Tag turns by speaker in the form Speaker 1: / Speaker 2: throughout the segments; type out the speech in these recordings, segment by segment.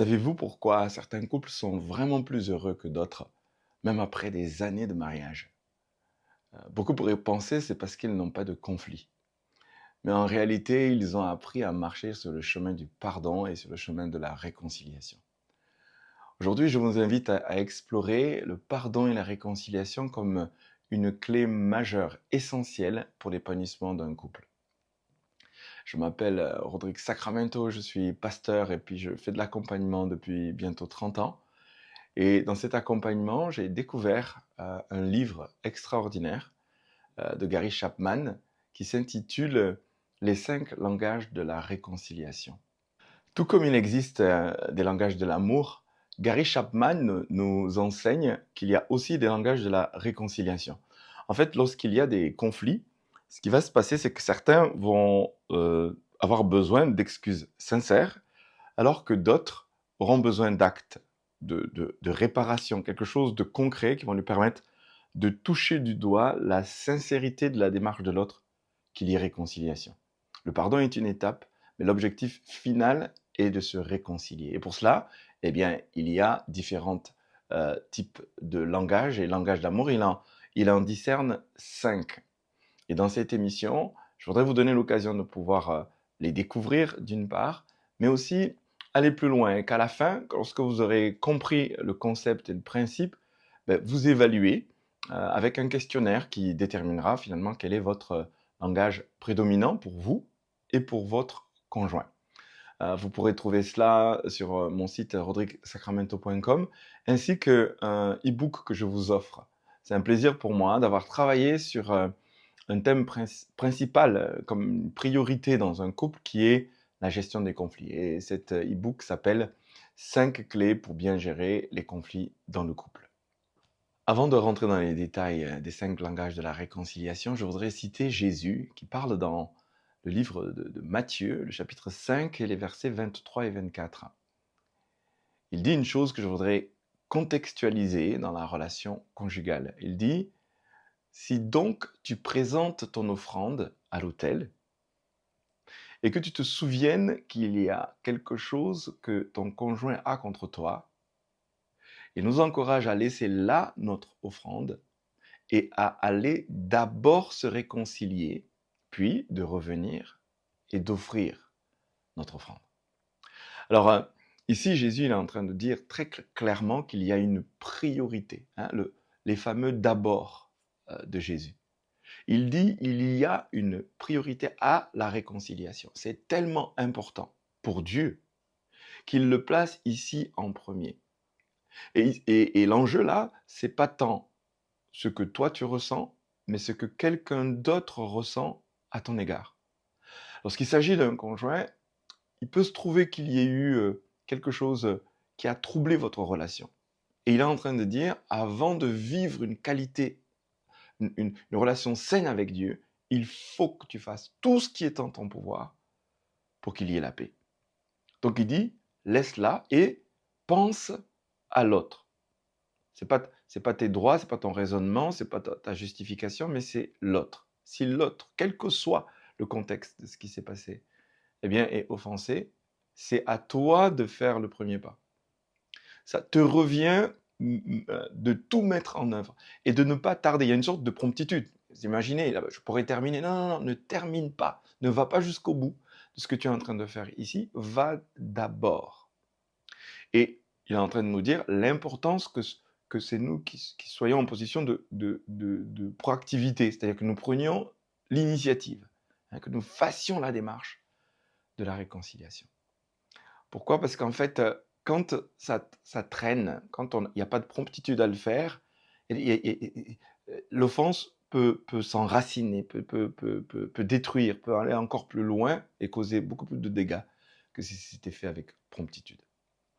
Speaker 1: Savez-vous pourquoi certains couples sont vraiment plus heureux que d'autres, même après des années de mariage? Beaucoup pourraient penser c'est parce qu'ils n'ont pas de conflit. Mais en réalité, ils ont appris à marcher sur le chemin du pardon et sur le chemin de la réconciliation. Aujourd'hui, je vous invite à explorer le pardon et la réconciliation comme une clé majeure, essentielle pour l'épanouissement d'un couple. Je m'appelle Rodrigue Sacramento, je suis pasteur et puis je fais de l'accompagnement depuis bientôt 30 ans. Et dans cet accompagnement, j'ai découvert un livre extraordinaire de Gary Chapman qui s'intitule Les 5 langages de la réconciliation. Tout comme il existe des langages de l'amour, Gary Chapman nous enseigne qu'il y a aussi des langages de la réconciliation. En fait, lorsqu'il y a des conflits, ce qui va se passer, c'est que certains vont avoir besoin d'excuses sincères, alors que d'autres auront besoin d'actes de réparation, quelque chose de concret qui vont lui permettre de toucher du doigt la sincérité de la démarche de l'autre, qu'il y ait réconciliation. Le pardon est une étape, mais l'objectif final est de se réconcilier. Et pour cela, eh bien, il y a différents types de langages, et langage d'amour, il en discerne 5. Et dans cette émission, je voudrais vous donner l'occasion de pouvoir les découvrir d'une part, mais aussi aller plus loin et qu'à la fin, lorsque vous aurez compris le concept et le principe, vous évaluez avec un questionnaire qui déterminera finalement quel est votre langage prédominant pour vous et pour votre conjoint. Vous pourrez trouver cela sur mon site rodriguesacramento.com ainsi qu'un e-book que je vous offre. C'est un plaisir pour moi d'avoir travaillé sur un thème principal comme une priorité dans un couple qui est la gestion des conflits. Et cet e-book s'appelle 5 clés pour bien gérer les conflits dans le couple. Avant de rentrer dans les détails des 5 langages de la réconciliation, je voudrais citer Jésus qui parle dans le livre de Matthieu, le chapitre 5 et les versets 23 et 24. Il dit une chose que je voudrais contextualiser dans la relation conjugale. Il dit: si donc tu présentes ton offrande à l'autel et que tu te souviennes qu'il y a quelque chose que ton conjoint a contre toi, il nous encourage à laisser là notre offrande et à aller d'abord se réconcilier, puis de revenir et d'offrir notre offrande. Alors, ici, Jésus il est en train de dire très clairement qu'il y a une priorité, les fameux d'abord de Jésus. Il dit il y a une priorité à la réconciliation. C'est tellement important pour Dieu qu'il le place ici en premier. Et l'enjeu là, c'est pas tant ce que toi tu ressens, mais ce que quelqu'un d'autre ressent à ton égard. Lorsqu'il s'agit d'un conjoint, il peut se trouver qu'il y ait eu quelque chose qui a troublé votre relation. Et il est en train de dire, avant de vivre une qualité une relation saine avec Dieu, il faut que tu fasses tout ce qui est en ton pouvoir pour qu'il y ait la paix. Donc il dit, laisse-la et pense à l'autre. C'est pas tes droits, c'est pas ton raisonnement, c'est pas ta justification, mais c'est l'autre. Si l'autre, quel que soit le contexte de ce qui s'est passé, eh bien, est offensé, c'est à toi de faire le premier pas. Ça te revient de tout mettre en œuvre et de ne pas tarder. Il y a une sorte de promptitude. Vous imaginez, là, je pourrais terminer. Non, non, non, ne termine pas. Ne va pas jusqu'au bout de ce que tu es en train de faire ici. Va d'abord. Et il est en train de nous dire l'importance que c'est nous qui soyons en position de proactivité, c'est-à-dire que nous prenions l'initiative, que nous fassions la démarche de la réconciliation. Pourquoi? Parce qu'en fait, quand ça traîne, quand il n'y a pas de promptitude à le faire, l'offense peut s'enraciner, peut détruire, peut aller encore plus loin et causer beaucoup plus de dégâts que si c'était fait avec promptitude.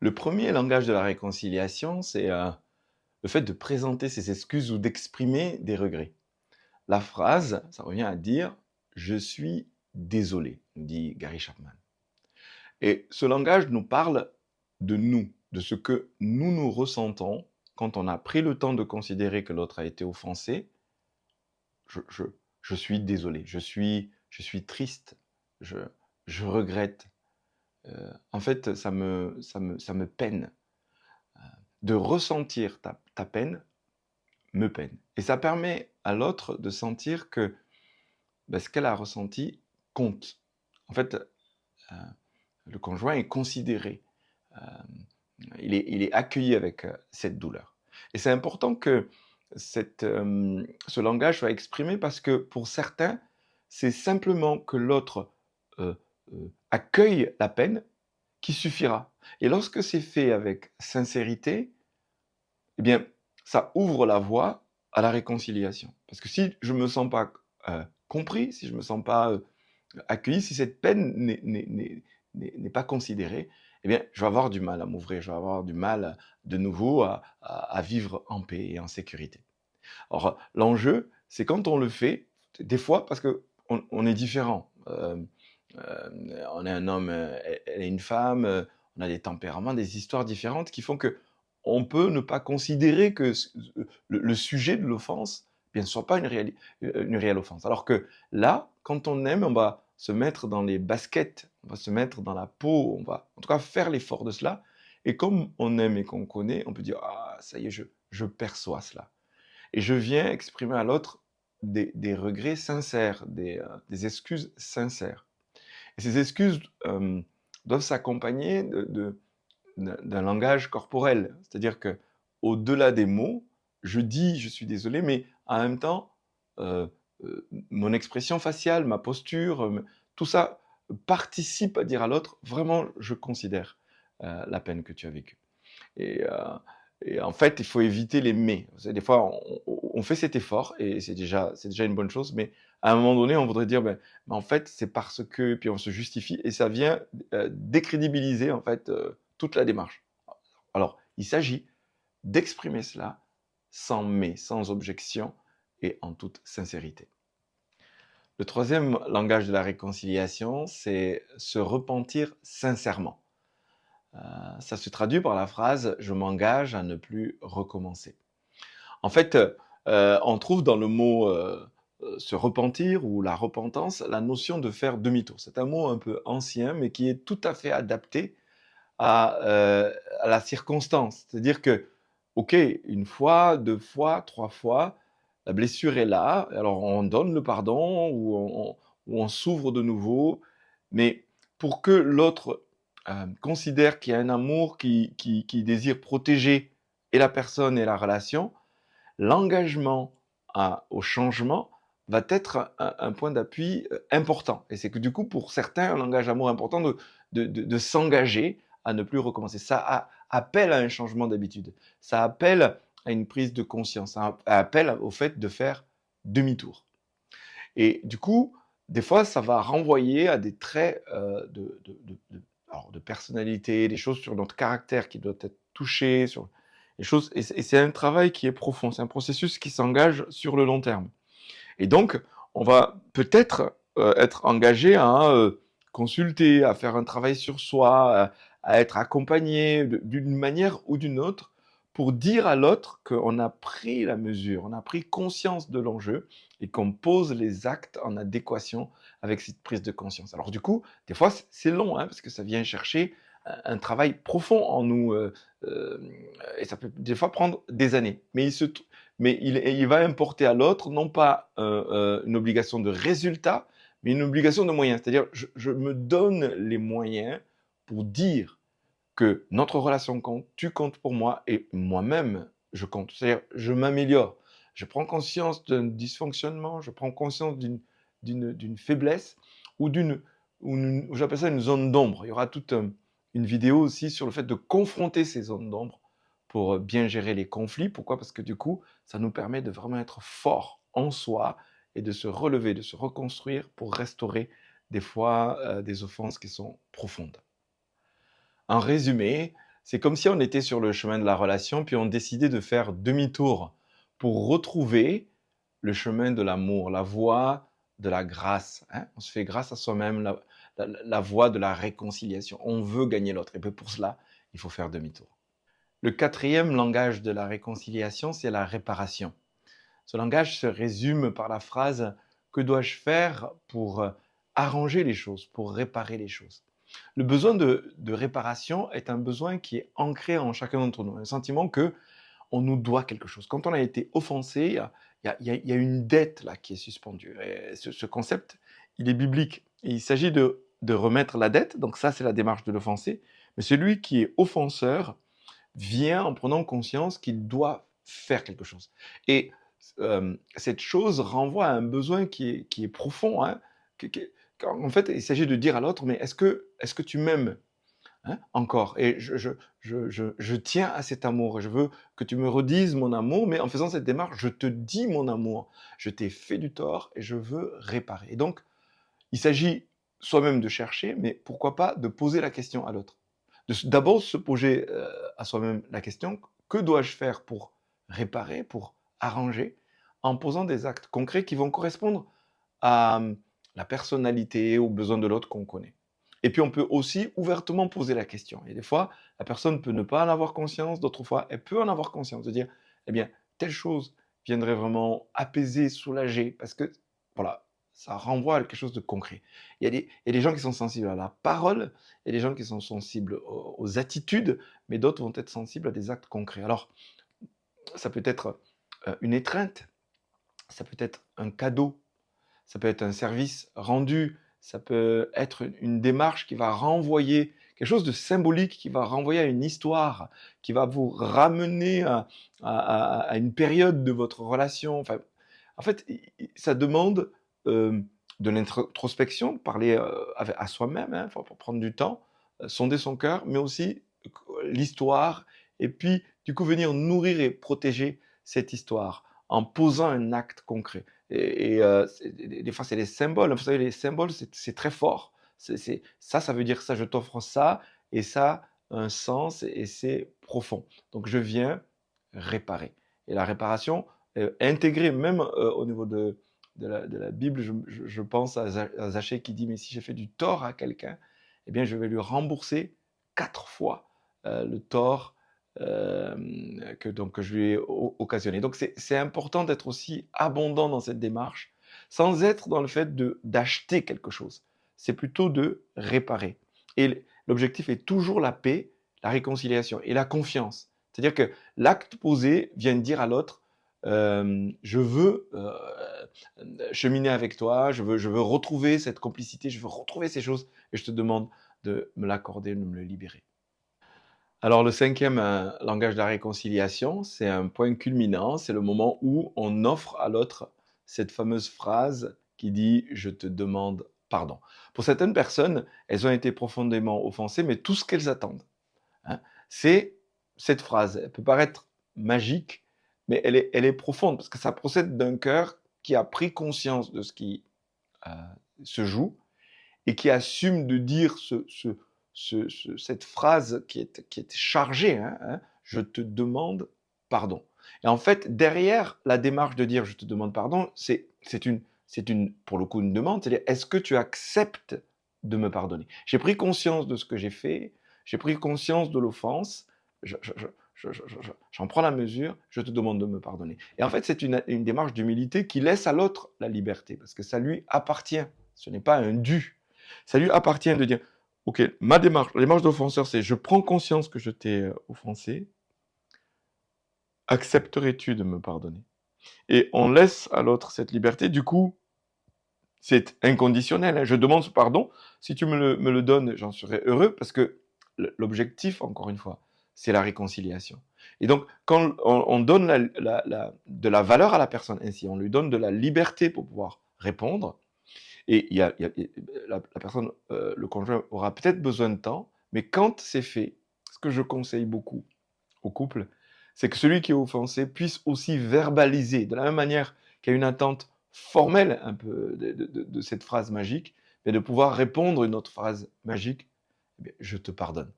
Speaker 1: Le premier langage de la réconciliation, c'est le fait de présenter ses excuses ou d'exprimer des regrets. La phrase, ça revient à dire « je suis désolé », dit Gary Chapman. Et ce langage nous parle de nous, de ce que nous ressentons quand on a pris le temps de considérer que l'autre a été offensé. Je, je, je suis désolé, je suis triste, je regrette, en fait, ça me peine. De ressentir ta peine me peine. Et ça permet à l'autre de sentir que ce qu'elle a ressenti compte. En fait, le conjoint est considéré, euh, il est accueilli avec cette douleur. Et c'est important que ce langage soit exprimé parce que pour certains, c'est simplement que l'autre euh, accueille la peine qui suffira. Et lorsque c'est fait avec sincérité, eh bien, ça ouvre la voie à la réconciliation. Parce que si je ne me sens pas compris, si je ne me sens pas accueilli, si cette peine n'est pas considérée, eh bien, je vais avoir du mal à m'ouvrir, je vais avoir du mal de nouveau à vivre en paix et en sécurité. Alors, l'enjeu, c'est quand on le fait, des fois, parce qu'on est différent. On est un homme, elle est une femme, on a des tempéraments, des histoires différentes qui font que on peut ne pas considérer que le sujet de l'offense ne soit pas une réelle offense. Alors que là, quand on aime, on va se mettre dans les baskets, on va se mettre dans la peau, on va en tout cas faire l'effort de cela. Et comme on aime et qu'on connaît, on peut dire, ah, ça y est, je perçois cela. Et je viens exprimer à l'autre des regrets sincères, des excuses sincères. Et ces excuses doivent s'accompagner d'un langage corporel. C'est-à-dire que au-delà des mots, je dis je suis désolé, mais en même temps, euh, mon expression faciale, ma posture, tout ça participe à dire à l'autre, vraiment, je considère la peine que tu as vécue. Et, euh, et en fait, il faut éviter les mais. Des fois, on fait cet effort et c'est déjà une bonne chose, mais à un moment donné, on voudrait dire, ben, en fait, c'est parce que, puis on se justifie et ça vient décrédibiliser en fait toute la démarche. Alors, il s'agit d'exprimer cela sans mais, sans objection et en toute sincérité. Le troisième langage de la réconciliation, c'est se repentir sincèrement. Ça se traduit par la phrase « je m'engage à ne plus recommencer ». En fait, on trouve dans le mot se repentir ou la repentance la notion de faire demi-tour. C'est un mot un peu ancien, mais qui est tout à fait adapté à la circonstance. C'est-à-dire que, ok, une fois, deux fois, trois fois, la blessure est là, alors on donne le pardon ou on s'ouvre de nouveau, mais pour que l'autre considère qu'il y a un amour qui désire protéger et la personne et la relation, l'engagement au changement va être un point d'appui important. Et c'est que du coup, pour certains, un langage d'amour important de s'engager à ne plus recommencer. Ça appelle à un changement d'habitude. Ça appelle à une prise de conscience. Ça appelle au fait de faire demi-tour. Et du coup, des fois, ça va renvoyer à des traits alors, de personnalité, des choses sur notre caractère qui doivent être touchées, sur les choses. Et c'est un travail qui est profond. C'est un processus qui s'engage sur le long terme. Et donc, on va peut-être être engagé à consulter, à faire un travail sur soi, à être accompagné d'une manière ou d'une autre pour dire à l'autre qu'on a pris la mesure, on a pris conscience de l'enjeu et qu'on pose les actes en adéquation avec cette prise de conscience. Alors du coup, des fois, c'est long, hein, parce que ça vient chercher un travail profond en nous, et ça peut des fois prendre des années. Mais il va importer à l'autre non pas une obligation de résultat, mais une obligation de moyens. C'est-à-dire, je me donne les moyens pour dire que notre relation compte, tu comptes pour moi et moi-même, je compte. C'est-à-dire, je m'améliore. Je prends conscience d'un dysfonctionnement, je prends conscience d'une faiblesse ou j'appelle ça une zone d'ombre. Il y aura toute une vidéo aussi sur le fait de confronter ces zones d'ombre pour bien gérer les conflits. Pourquoi? Parce que du coup, ça nous permet de vraiment être fort en soi et de se relever, de se reconstruire pour restaurer des fois des offenses qui sont profondes. En résumé, c'est comme si on était sur le chemin de la relation, puis on décidait de faire demi-tour pour retrouver le chemin de l'amour, la voie de la grâce. Hein. On se fait grâce à soi-même, la voie de la réconciliation. On veut gagner l'autre. Et puis pour cela, il faut faire demi-tour. Le quatrième langage de la réconciliation, c'est la réparation. Ce langage se résume par la phrase « Que dois-je faire pour arranger les choses, pour réparer les choses ?» Le besoin de réparation est un besoin qui est ancré en chacun d'entre nous, un sentiment que on nous doit quelque chose. Quand on a été offensé, il y a une dette là qui est suspendue. Et ce concept, il est biblique. Et il s'agit de remettre la dette, donc ça c'est la démarche de l'offensé, mais celui qui est offenseur vient en prenant conscience qu'il doit faire quelque chose. Et cette chose renvoie à un besoin qui est profond. Hein, en fait, il s'agit de dire à l'autre, mais est-ce que tu m'aimes, hein, encore? Et je tiens à cet amour et je veux que tu me redises mon amour, mais en faisant cette démarche, je te dis mon amour. Je t'ai fait du tort et je veux réparer. Et donc, il s'agit soi-même de chercher, mais pourquoi pas de poser la question à l'autre. D'abord se poser à soi-même la question, que dois-je faire pour réparer, pour arranger, en posant des actes concrets qui vont correspondre à la personnalité, aux besoins de l'autre qu'on connaît. Et puis on peut aussi ouvertement poser la question. Et des fois, la personne peut ne pas en avoir conscience, d'autres fois, elle peut en avoir conscience, de dire, eh bien, telle chose viendrait vraiment apaiser, soulager, parce que, voilà, ça renvoie à quelque chose de concret. Il y a des gens qui sont sensibles à la parole, il y a des gens qui sont sensibles aux attitudes, mais d'autres vont être sensibles à des actes concrets. Alors, ça peut être une étreinte, ça peut être un cadeau, ça peut être un service rendu, ça peut être une démarche qui va renvoyer quelque chose de symbolique, qui va renvoyer à une histoire, qui va vous ramener à une période de votre relation. Enfin, en fait, ça demande de l'introspection, de parler à soi-même, hein, pour prendre du temps, sonder son cœur, mais aussi l'histoire, et puis du coup venir nourrir et protéger cette histoire en posant un acte concret. Des fois, c'est les symboles. Vous savez, les symboles, c'est très fort. Ça, ça veut dire ça, je t'offre ça, et ça a un sens, et c'est profond. Donc, je viens réparer. Et la réparation, intégrée même au niveau de la Bible, je pense à Zachée qui dit, mais si j'ai fait du tort à quelqu'un, eh bien, je vais lui rembourser 4 fois le tort que je lui ai occasionné. Donc c'est important d'être aussi abondant dans cette démarche, sans être dans le fait d'acheter quelque chose. C'est plutôt de réparer. Et l'objectif est toujours la paix, la réconciliation et la confiance. C'est-à-dire que l'acte posé vient dire à l'autre, je veux cheminer avec toi, je veux retrouver cette complicité, je veux retrouver ces choses, et je te demande de me l'accorder, de me le libérer. Alors le cinquième langage de la réconciliation, c'est un point culminant, c'est le moment où on offre à l'autre cette fameuse phrase qui dit « je te demande pardon ». Pour certaines personnes, elles ont été profondément offensées, mais tout ce qu'elles attendent, hein, c'est cette phrase. Elle peut paraître magique, mais elle est profonde, parce que ça procède d'un cœur qui a pris conscience de ce qui euh, se joue, et qui assume de dire cette phrase qui est chargée, hein, je te demande pardon. Et en fait, derrière la démarche de dire je te demande pardon, pour le coup, une demande, c'est-à-dire est-ce que tu acceptes de me pardonner? J'ai pris conscience de ce que j'ai fait, j'ai pris conscience de l'offense, j'en prends la mesure, je te demande de me pardonner. Et en fait, c'est une démarche d'humilité qui laisse à l'autre la liberté, parce que ça lui appartient, ce n'est pas un dû. Ça lui appartient de dire, ok, ma démarche, la démarche d'offenseur, c'est je prends conscience que je t'ai offensé, accepterais-tu de me pardonner? Et on laisse à l'autre cette liberté, du coup, c'est inconditionnel, hein. Je demande ce pardon, si tu me le donnes, j'en serai heureux, parce que l'objectif, encore une fois, c'est la réconciliation. Et donc, quand on donne de la valeur à la personne ainsi, on lui donne de la liberté pour pouvoir répondre, et la personne, le conjoint aura peut-être besoin de temps, mais quand c'est fait, ce que je conseille beaucoup au couple, c'est que celui qui est offensé puisse aussi verbaliser, de la même manière qu'il y a une attente formelle un peu de cette phrase magique, mais de pouvoir répondre une autre phrase magique, eh bien, je te pardonne.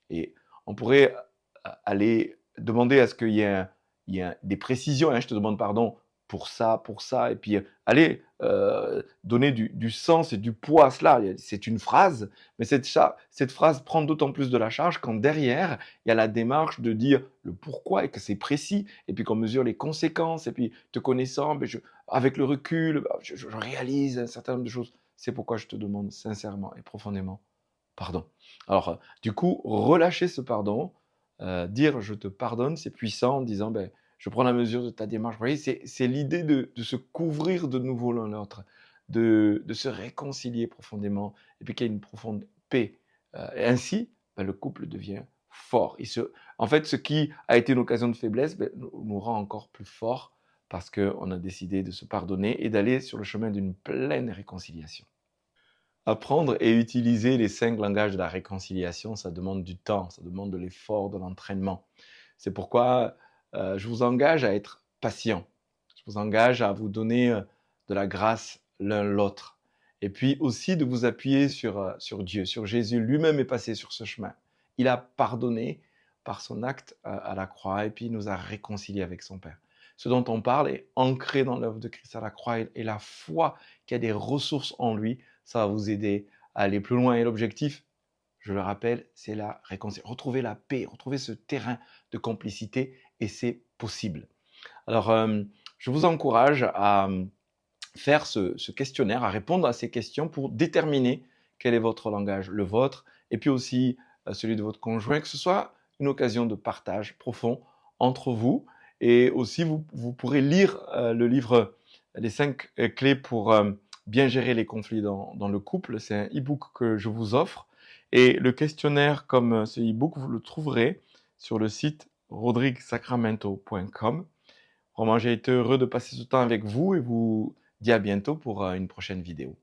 Speaker 1: Et on pourrait aller demander à ce qu'il y ait, des précisions, hein, je te demande pardon pour ça, et puis aller donner du sens et du poids à cela. C'est une phrase, mais cette phrase prend d'autant plus de la charge quand derrière, il y a la démarche de dire le pourquoi, et que c'est précis, et puis qu'on mesure les conséquences, et puis te connaissant, ben avec le recul, je réalise un certain nombre de choses. C'est pourquoi je te demande sincèrement et profondément pardon. Alors, du coup, relâcher ce pardon, dire: «Je te pardonne», c'est puissant en disant: «Beh, je prends la mesure de ta démarche». Vous voyez, c'est l'idée de se couvrir de nouveau l'un l'autre, de se réconcilier profondément et puis qu'il y ait une profonde paix. Et ainsi, bah, le couple devient fort. En fait, ce qui a été une occasion de faiblesse, beh, nous rend encore plus forts parce qu'on a décidé de se pardonner et d'aller sur le chemin d'une pleine réconciliation. Apprendre et utiliser les 5 langages de la réconciliation, ça demande du temps, ça demande de l'effort, de l'entraînement. C'est pourquoi, je vous engage à être patient. Je vous engage à vous donner, de la grâce l'un l'autre et puis aussi de vous appuyer sur Dieu, sur Jésus. Lui-même est passé sur ce chemin. Il a pardonné par son acte, à la croix et puis il nous a réconciliés avec son Père. Ce dont on parle est ancré dans l'œuvre de Christ à la croix et la foi qui a des ressources en lui, ça va vous aider à aller plus loin et l'objectif, je le rappelle, c'est la réconciliation. Retrouver la paix, retrouver ce terrain de complicité et c'est possible. Alors, je vous encourage à faire ce questionnaire, à répondre à ces questions pour déterminer quel est votre langage, le vôtre, et puis aussi celui de votre conjoint, que ce soit une occasion de partage profond entre vous. Et aussi, vous pourrez lire le livre Les 5 clés pour bien gérer les conflits dans le couple. C'est un e-book que je vous offre. Et le questionnaire comme ce e-book, vous le trouverez sur le site rodriguesacramento.com. Vraiment, j'ai été heureux de passer ce temps avec vous et vous dis à bientôt pour une prochaine vidéo.